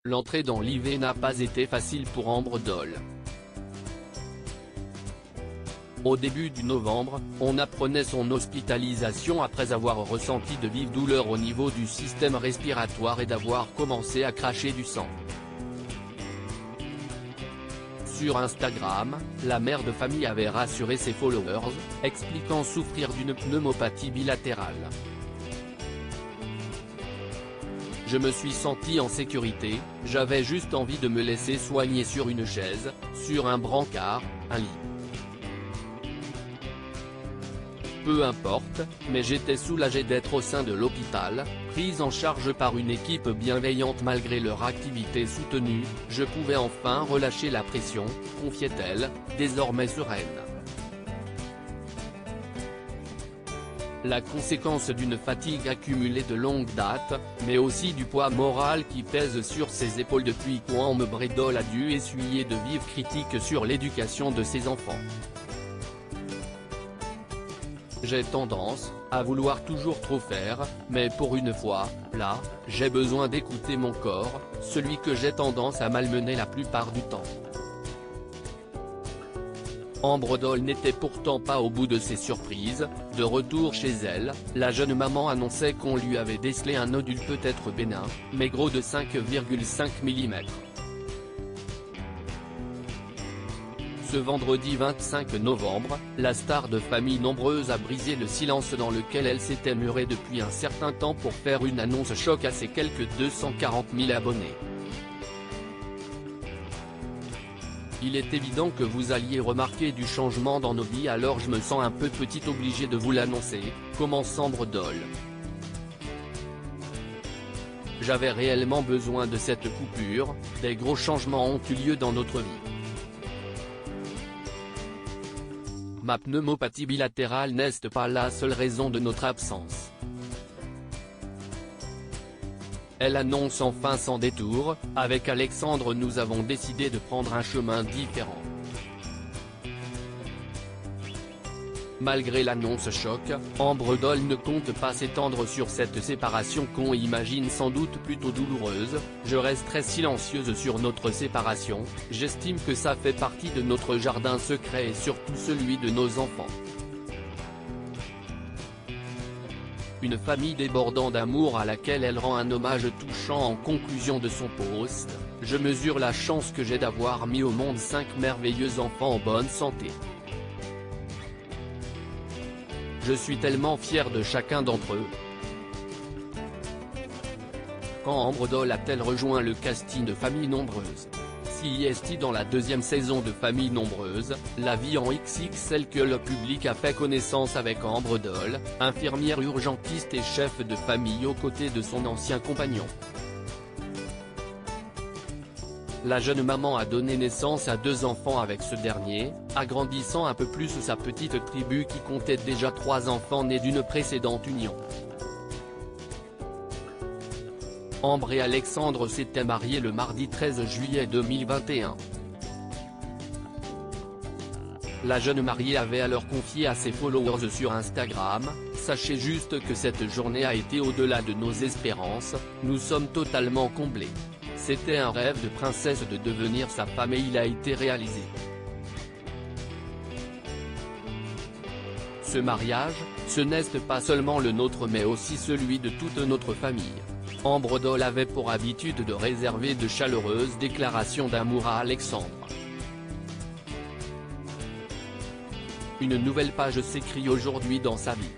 L'entrée dans l'IV n'a pas été facile pour Ambre Doll. Au début du novembre, on apprenait son hospitalisation après avoir ressenti de vives douleurs au niveau du système respiratoire et d'avoir commencé à cracher du sang. Sur Instagram, la mère de famille avait rassuré ses followers, expliquant souffrir d'une pneumopathie bilatérale. Je me suis sentie en sécurité, j'avais juste envie de me laisser soigner sur une chaise, sur un brancard, un lit. Peu importe, mais j'étais soulagée d'être au sein de l'hôpital, prise en charge par une équipe bienveillante malgré leur activité soutenue, je pouvais enfin relâcher la pression, confiait-elle, désormais sereine. La conséquence d'une fatigue accumulée de longue date, mais aussi du poids moral qui pèse sur ses épaules depuis qu'Ambre Doll a dû essuyer de vives critiques sur l'éducation de ses enfants. J'ai tendance à vouloir toujours trop faire, mais pour une fois, là, j'ai besoin d'écouter mon corps, celui que j'ai tendance à malmener la plupart du temps. Ambre Doll n'était pourtant pas au bout de ses surprises. De retour chez elle, la jeune maman annonçait qu'on lui avait décelé un nodule peut-être bénin, mais gros de 5,5 mm. Ce vendredi 25 novembre, la star de Famille Nombreuse a brisé le silence dans lequel elle s'était murée depuis un certain temps pour faire une annonce choc à ses quelques 240 000 abonnés. Il est évident que vous alliez remarquer du changement dans nos vies, alors je me sens un peu petite obligée de vous l'annoncer, commence Ambre Doll. J'avais réellement besoin de cette coupure, des gros changements ont eu lieu dans notre vie. Ma pneumopathie bilatérale n'est pas la seule raison de notre absence. Elle annonce enfin sans détour, avec Alexandre nous avons décidé de prendre un chemin différent. Malgré l'annonce choc, Ambre Doll ne compte pas s'étendre sur cette séparation qu'on imagine sans doute plutôt douloureuse. Je reste très silencieuse sur notre séparation, j'estime que ça fait partie de notre jardin secret et surtout celui de nos enfants. Une famille débordant d'amour à laquelle elle rend un hommage touchant en conclusion de son post. Je mesure la chance que j'ai d'avoir mis au monde 5 merveilleux enfants en bonne santé. Je suis tellement fière de chacun d'entre eux. Quand Ambre Doll a-t-elle rejoint le casting de Famille Nombreuse? Si est dans la deuxième saison de Famille Nombreuse, la vie en XXL que le public a fait connaissance avec Ambre Doll, infirmière urgentiste et chef de famille aux côtés de son ancien compagnon. La jeune maman a donné naissance à 2 enfants avec ce dernier, agrandissant un peu plus sa petite tribu qui comptait déjà 3 enfants nés d'une précédente union. Ambre et Alexandre s'étaient mariés le mardi 13 juillet 2021. La jeune mariée avait alors confié à ses followers sur Instagram, « Sachez juste que cette journée a été au-delà de nos espérances, nous sommes totalement comblés. C'était un rêve de princesse de devenir sa femme et il a été réalisé. Ce mariage, ce n'est pas seulement le nôtre mais aussi celui de toute notre famille. » Ambre Doll avait pour habitude de réserver de chaleureuses déclarations d'amour à Alexandre. Une nouvelle page s'écrit aujourd'hui dans sa vie.